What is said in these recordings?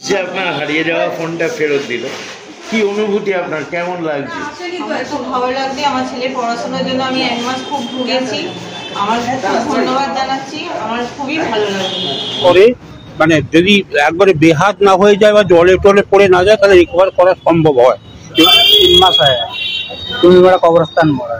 যে আপনার হারিয়ে যাওয়া ফোনটা ফেরত দিল, কি অনুভূতি আপনার, কেমন লাগছে? আমার খুব ভালো লাগছে। আমার ছেলে পড়াশোনার জন্য আমি 1 মাস খুব ভুগেছি। আমার ধন্যবাদ জানাচ্ছি। আমার খুবই ভালো লাগছে। মানে যদি একবারে বেহাত না হয়ে যায় বা জলে টলে পড়ে না যায় তাহলে রিকভার করা সম্ভব হয়। 3 মাস হয় তুমি বড় কবরস্থান মোড়া।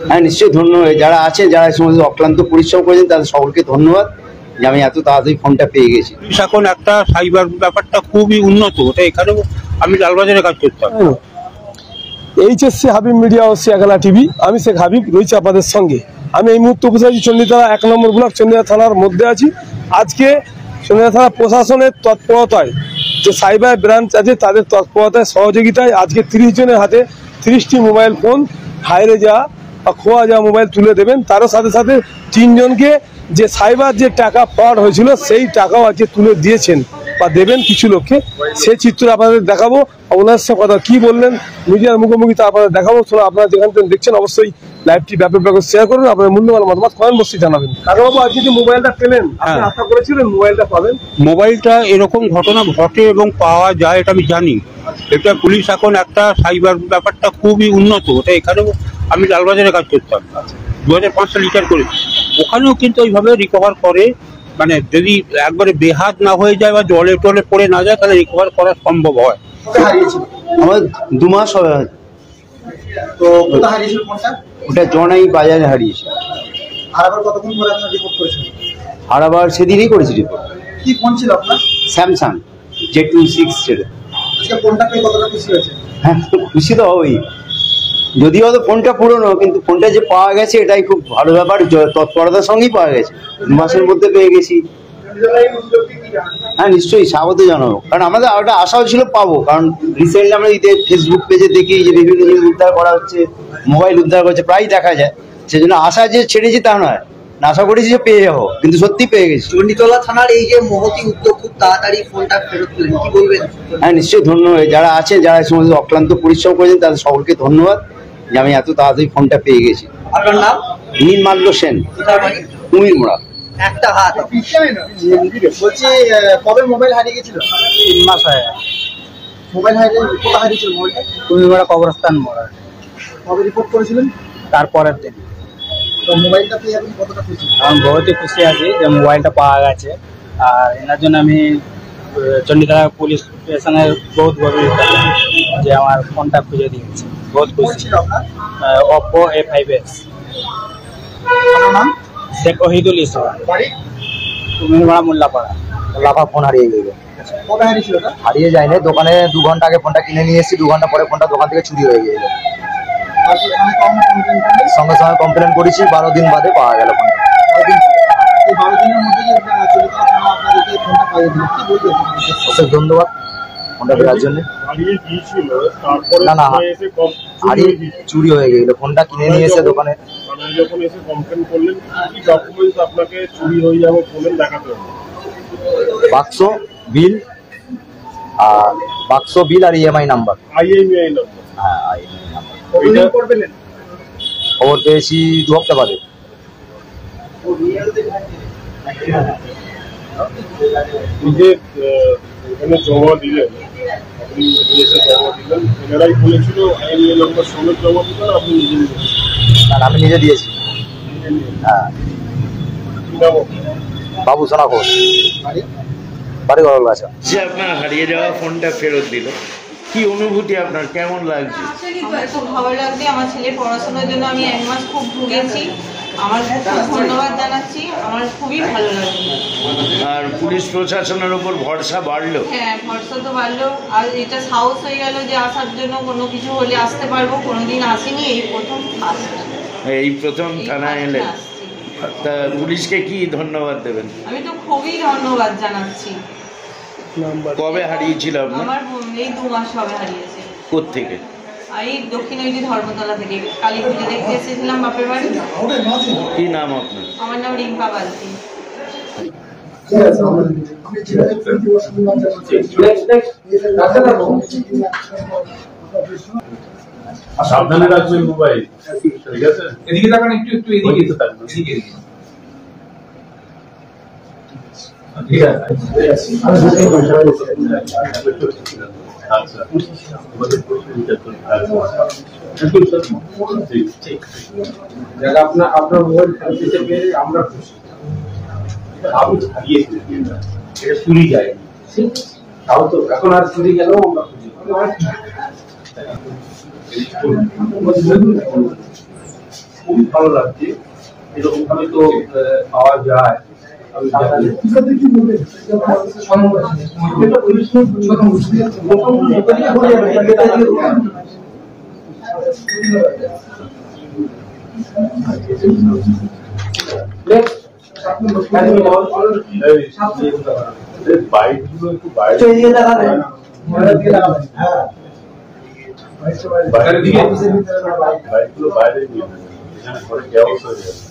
হ্যাঁ, নিশ্চয়ই ধন্যবাদ যারা আছে, যারা সমস্ত অক্লান্ত পরিশ্রম করেছেন তাদের সকলকে ধন্যবাদ যে আমি এত তাড়াতাড়ি ফোনটা পেয়ে গেছি। এখন একটা সাইবার ব্যাপারটা খুবই উন্নত, ওটা এখানেও আমি লালবাজারে কাজ করতাম। এইচএসসি হাবিব মিডিয়া ও শিয়াখালা টিভি, আমি শেখ হাবিব রয়েছি আপনাদের সঙ্গে। আমি এই মুহূর্তে উপস্থিত আছি চণ্ডীতলা 1 নম্বর ব্লক চণ্ডীতলা থানার মধ্যে আছি। আজকে চণ্ডীতলা থানা প্রশাসনের তৎপরতায় যে সাইবার ব্রাঞ্চ আছে তাদের তৎপরতায় সহযোগিতায় আজকে 30 জনের হাতে 30টি মোবাইল ফোন হারিয়ে যাওয়া বা খোয়া যাওয়া মোবাইল তুলে দেবেন। তারও সাথে সাথে 3 জনকে যে সাইবার যে টাকা ফ্রড হয়েছিল সেই টাকাও আজকে তুলে দিয়েছেন বা দেবেন কিছু লোককে। সেই চিত্র আপনাদের দেখাবো, ওনার সাথে কথা কি বললেন মিডিয়ার মুখোমুখি তা আপনাদের দেখাবো। আপনারা যেখান থেকে দেখছেন অবশ্যই লাইভটি ব্যাপকভাবে শেয়ার করুন, আপনার মূল্যবান মতামত কমেন্ট বক্সে জানাবেন। কাকাবাবু, আজকে যে মোবাইলটা পেলেন আপনি আশা করেছিলেন মোবাইলটা পাবেন? মোবাইলটা এরকম ঘটনা ঘটে এবং পাওয়া যায় এটা আমি জানি। এটা পুলিশ এখন একটা সাইবার ব্যাপারটা খুবই উন্নত, ওটা এখানেও আমি লালবাজারে কাজ করতাম। 2005 সালে রিটায়ার করেছি। ওখানেও কিন্তু ওইভাবে রিকভার করে, মানে যদি একবারে বেহাত না হয়ে যায় বা জলে টলে পড়ে না যায় তাহলে রিকভার করা সম্ভব হয়। আমার 2 মাস হবে। তো কোথা হারিয়েছিল ফোনটা? ওটা জনাই বাজারে হারিয়েছে। আর আবার কতক্ষণ পরে আপনি রিপোর্ট করেছেন? আর আবার সেদিনই করেছি রিপোর্ট। কি ফোন ছিল আপনার? স্যামসাং Z26 ছিল। আজকে ফোনটা পেয়ে কতটা খুশি হয়েছে? হ্যাঁ, খুশি তো হবেই। যদিও তো ফোনটা পুরনো, কিন্তু ফোনটা যে পাওয়া গেছে এটাই খুব ভালো ব্যাপার। তৎপরতার সঙ্গেই পাওয়া গেছে, 2 মাসের মধ্যে পেয়ে গেছি। হ্যাঁ, নিশ্চয়ই স্বাগত জানাবো, কারণ আমাদের একটা আশাও ছিল পাবো। কারণ রিসেন্টলি আমরা ফেসবুক পেজে দেখি যে বিভিন্ন জিনিস উদ্ধার করা হচ্ছে, মোবাইল উদ্ধার করছে, প্রায় দেখা যায়। সেজন্য আশা যে ছেড়েছি তা নয়, আশা করেছি যে পেয়ে যাবো, কিন্তু সত্যি পেয়ে গেছি। চণ্ডীতলা থানার এই যে মহতি উদ্যোগ, খুব তাড়াতাড়ি ফোনটা ফেরত পেলেন, কি বলবেন? হ্যাঁ, নিশ্চয়ই ধন্যবাদ যারা আছে, যারা সমস্ত অক্লান্ত পরিশ্রম করেছেন তাদের সকলকে ধন্যবাদ যে আমি এত তাড়াতাড়ি ফোনটা পেয়ে গেছি। আপনার নাম? নীলমাল্য সেন, কুমির মোড়া। একটা হাত বলছি, কবে মোবাইল হারিয়ে গেছিল? 3 মাস হয়। মোবাইল হারিয়ে কোথা হারিয়েছিল মোবাইলটা? তুমি বড় কবরস্থান মোড়া। কবে রিপোর্ট করেছিলেন? তারপরের দিন। তো মোবাইলটা পেয়ে আপনি কতটা খুশি? আমি বহুত খুশি আছি যে মোবাইলটা পাওয়া গেছে, আর এনার জন্য আমি চণ্ডীতলা পুলিশ স্টেশনের বহুত গর্বিত যে আমার ফোনটা খুঁজে দিয়েছে। বহুত খুশি। Oppo A5s। আপনার নাম? শেখ ওহিদুল ইসলাম, তুমি বড় মোল্লাপাড়া। লাফা ফোন হারিয়ে গেল। কবে হারিয়েছিল? হারিয়ে যায়নি, দোকানে 2 ঘন্টা আগে ফোনটা কিনে নিয়ে এসেছি, 2 ঘন্টা পরে ফোনটা দোকান থেকে চুরি হয়ে গেল। সঙ্গে সঙ্গে কমপ্লেন করেছি, 12 দিন বাদে পাওয়া গেল ফোনটা। এই 12 দিনের মধ্যে আপনাদেরকে ফোনটা পাইয়ে দিল, কি বলবেন? অশেষ ধন্যবাদ ফোনটা দেওয়ার জন্য। না না, হারিয়ে চুরি হয়ে গেল, ফোনটা কিনে নিয়ে এসে দোকানে। যখন এসে কমপ্লেন করলেন, কি ডকুমেন্টস আপনাকে চুরি হয়ে যাবে বললেন দেখাতে হবে? বাক্স বিল আর EMI নাম্বার। IMEI number? হ্যাঁ, IMEI নাম্বার। খবর পেয়েছি 2 হপ্তাহ বাদে। এখানে জমা দিলেন, আপনি এসে জমা দিলেন, এনারাই বলেছিল IMEI নাম্বার সমেত জমা দিলেন, আপনি নিজে দিলেন? না, আমি নিজে দিয়েছি। হ্যাঁ। বাবু সোনা ঘোষ, বাড়ি গড়ল আছে। যে আপনার হারিয়ে যাওয়া ফোনটা ফেরত দিল, কি অনুভূতি আপনার, কেমন লাগছে? আমার খুব ভালো লাগছে। আমার ছেলে পড়াশোনার জন্য আমি 1 মাস খুব ভুগেছি। আমার ধন্যবাদ জানাচ্ছি। আমার খুবই ভালো লাগছে। আর পুলিশ প্রশাসনের উপর ভরসা বাড়লো? হ্যাঁ, ভরসা তো বাড়লো। আর এটা সাহস হয়ে গেল যে আসার জন্য, কোনো কিছু হলে আসতে পারবো। কোনোদিন আসিনি, এই প্রথম আসছি। এই প্রথম থানায় এলেন, তা পুলিশকে কি ধন্যবাদ দেবেন? আমি তো খুবই ধন্যবাদ জানাচ্ছি। কবে হারিয়েছিল আপনার? আমার এই 2 মাস হবে হারিয়েছে। কোত্থেকে? এই দক্ষিণ ধর্মতলা থেকে কালী পুজো দেখতে এসেছিলাম বাপের বাড়ি। কি নাম আপনার? আমার নাম রিম্পা বালতি। সাবধানে রাখবেন মোবাইল, ঠিক আছে? এদিকে তাকান, একটু এদিকে তো তাকান। আপনার মোবাইল ফেরত দিতে পেরে আমরা খুশি। আমি হারিয়েছি, এটা চুরি যায়নি, তাও তো এখন আর চুরি গেলেও আমরা খুশি। খুবই ভালো লাগছে, এরকম ভাবে তো পাওয়া যায়। বাইকগুলো একটু বাইরে বাইকগুলো বাইরে নিয়ে এখানে ঘরে গ্যাস হয়ে যাবে।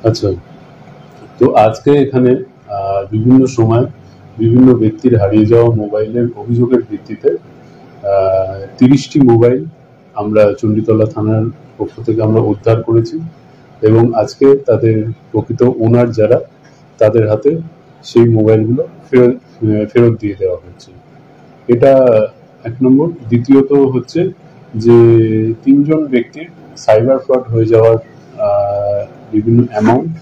আচ্ছা, তো আজকে এখানে বিভিন্ন সময় বিভিন্ন ব্যক্তির হারিয়ে যাওয়া মোবাইলের অভিযোগের ভিত্তিতে 30টি মোবাইল আমরা চণ্ডীতলা থানার পক্ষ থেকে আমরা উদ্ধার করেছি এবং আজকে তাদের প্রকৃত ওনার যারা তাদের হাতে সেই মোবাইলগুলো ফেরত দিয়ে দেওয়া হচ্ছে। এটা এক নম্বর। দ্বিতীয়ত হচ্ছে যে 3 জন ব্যক্তির সাইবার ফ্রড হয়ে যাওয়ার বিভিন্ন অ্যামাউন্ট,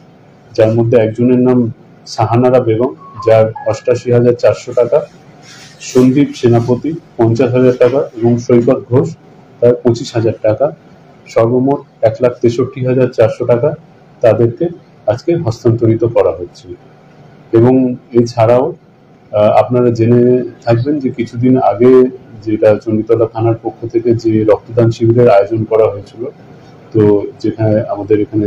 যার মধ্যে একজনের নাম সাহানারা বেগম, যার 88,400 টাকা, সন্দীপ সেনাপতি 50,000 টাকা এবং সৈকত ঘোষ তার 25,000 টাকা, সর্বমোট 1,63,400 টাকা তাদেরকে আজকে হস্তান্তরিত করা হচ্ছে। এবং এছাড়াও আপনারা জেনে থাকবেন যে কিছুদিন আগে যেটা চণ্ডীতলা থানার পক্ষ থেকে যে রক্তদান শিবিরের আয়োজন করা হয়েছিল, তো যেখানে আমাদের এখানে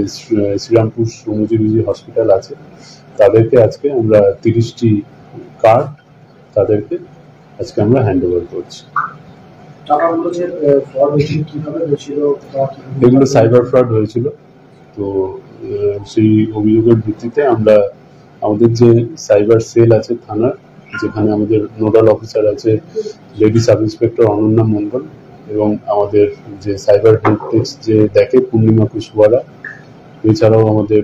শ্রীরামপুর শ্রমজীবী হসপিটাল আছে, তাদেরকে আজকে আমরা 30টি কার্ড তাদেরকে আজকে আমরা হ্যান্ড ওভার করছি। এগুলো সাইবার ফ্রড হয়েছিল, তো সেই অভিযোগের ভিত্তিতে আমরা আমাদের যে সাইবার সেল আছে থানার, যেখানে আমাদের নোডাল অফিসার আছে lady sub inspector Ananya Mondal এবং আমাদের যে সাইবার হেল্প ডেস্ক যে দেখে পূর্ণিমা কুশওয়ালা, এছাড়াও আমাদের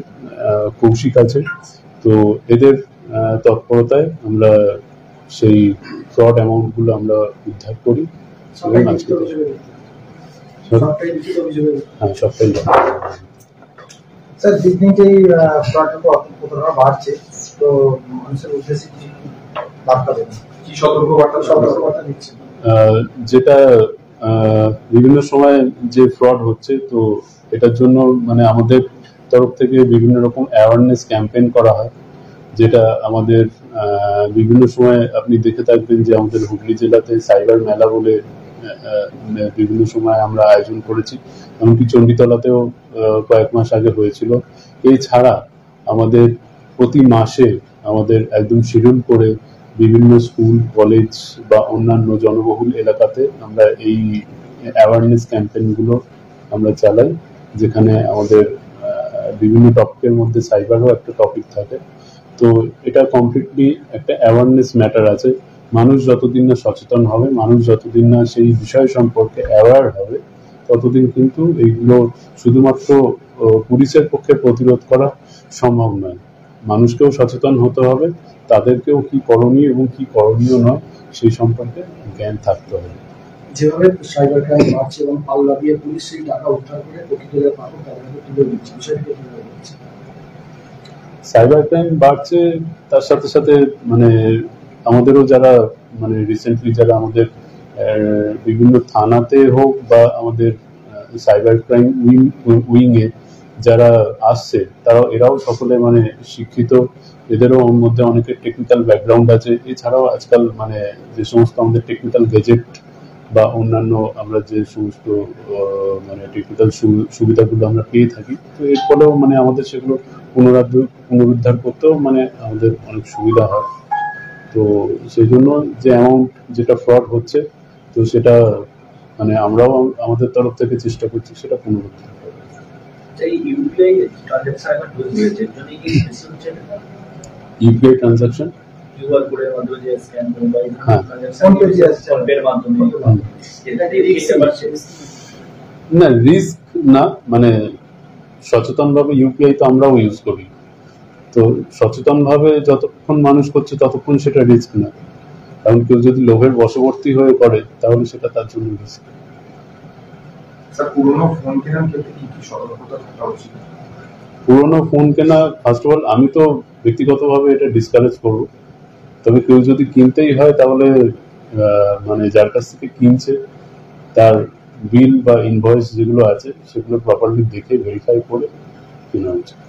কৌশিক আছে, তো এদের তৎপরতায় আমরা সেই ফ্রড অ্যামাউন্টগুলো আমরা উদ্ধার করি এবং আজকে হ্যাঁ সবটাই স্যার দিন দিন যে ফ্রডটা বাড়ছে, তো মানুষের উদ্দেশ্যে কি বার্তা দেবেন, কি সতর্কবার্তা দিচ্ছেন? যেটা বিভিন্ন সময় যে ফ্রড হচ্ছে, তো এটার জন্য মানে আমাদের তরফ থেকে বিভিন্ন রকম অ্যাওয়ারনেস ক্যাম্পেইন করা হয়, যেটা আমাদের বিভিন্ন সময় আপনি দেখে থাকবেন যে আমাদের হুগলি জেলাতে সাইবার মেলা বলে বিভিন্ন সময় আমরা আয়োজন করেছি, এমনকি চণ্ডীতলাতেও কয়েক মাস আগে হয়েছিল। এছাড়া আমাদের প্রতি মাসে আমাদের একদম শিডিউল করে বিভিন্ন স্কুল, কলেজ বা অন্যান্য জনবহুল এলাকাতে আমরা এই অ্যাওয়ারনেস ক্যাম্পেইনগুলো আমরা চালাই, যেখানে আমাদের বিভিন্ন টপিকের মধ্যে সাইবারও একটা টপিক থাকে। তো এটা কমপ্লিটলি একটা অ্যাওয়ারনেস ম্যাটার আছে। মানুষ যতদিন না সচেতন হবে, মানুষ যতদিন না সেই বিষয় সম্পর্কে অ্যাওয়ার হবে, ততদিন কিন্তু এইগুলো শুধুমাত্র পুলিশের পক্ষে প্রতিরোধ করা সম্ভব নয়। মানুষকেও সচেতন হতে হবে, তাদেরকেও কি করণীয় এবং কি করণীয় নয় সেই সম্পর্কে জ্ঞান থাকতে হবে। যেভাবে সাইবার ক্রাইম বাড়ছে এবং পাল্লা দিয়ে পুলিশ সেই টাকা উদ্ধার করে প্রকৃত যারা পাবো তাদেরকে তুলে দিচ্ছে, বিষয়টিকে তুলে দিচ্ছে। সাইবার ক্রাইম বাড়ছে, তার সাথে সাথে মানে আমাদেরও যারা মানে রিসেন্টলি যারা আমাদের বিভিন্ন থানাতে হোক বা আমাদের সাইবার ক্রাইম উইংয়ে যারা আসছে এরাও সকলে মানে শিক্ষিত, এদেরও মধ্যে অনেকের টেকনিক্যাল ব্যাকগ্রাউন্ড আছে। এছাড়াও আজকাল মানে যে সমস্ত আমাদের টেকনিক্যাল গ্যাজেট বা অন্যান্য আমরা যে সমস্ত মানে টেকনিক্যাল সুবিধাগুলো আমরা পেয়ে থাকি, তো এর ফলেও মানে আমাদের সেগুলো পুনরুদ্ধার করতেও মানে আমাদের অনেক সুবিধা হয়। তো সেই জন্য যে অ্যামাউন্ট যেটা ফ্রড হচ্ছে, তো সেটা মানে আমরাও আমাদের তরফ থেকে চেষ্টা করছি সেটা পুনরুদ্ধার করার। ইউপিআই ট্রানজাকশন না রিস্ক না, মানে সচেতনভাবে ইউপিআই তো আমরাও ইউজ করি, তো সচেতনভাবে যতক্ষণ মানুষ করছে ততক্ষণ সেটা রিস্ক না। কারণ কেউ যদি লোভের বশবর্তী হয়ে পড়ে তাহলে সেটা তার জন্য রিস্ক। পুরোনো ফোন কেনা ফার্স্ট অফ অল আমি তো ব্যক্তিগতভাবে এটা ডিসকারেজ করব। তবে কেউ যদি কিনতেই হয় তাহলে মানে যার কাছ থেকে কিনছে তার বিল বা ইনভয়েস যেগুলো আছে সেগুলো প্রপারলি দেখে ভেরিফাই করে কেনা উচিত।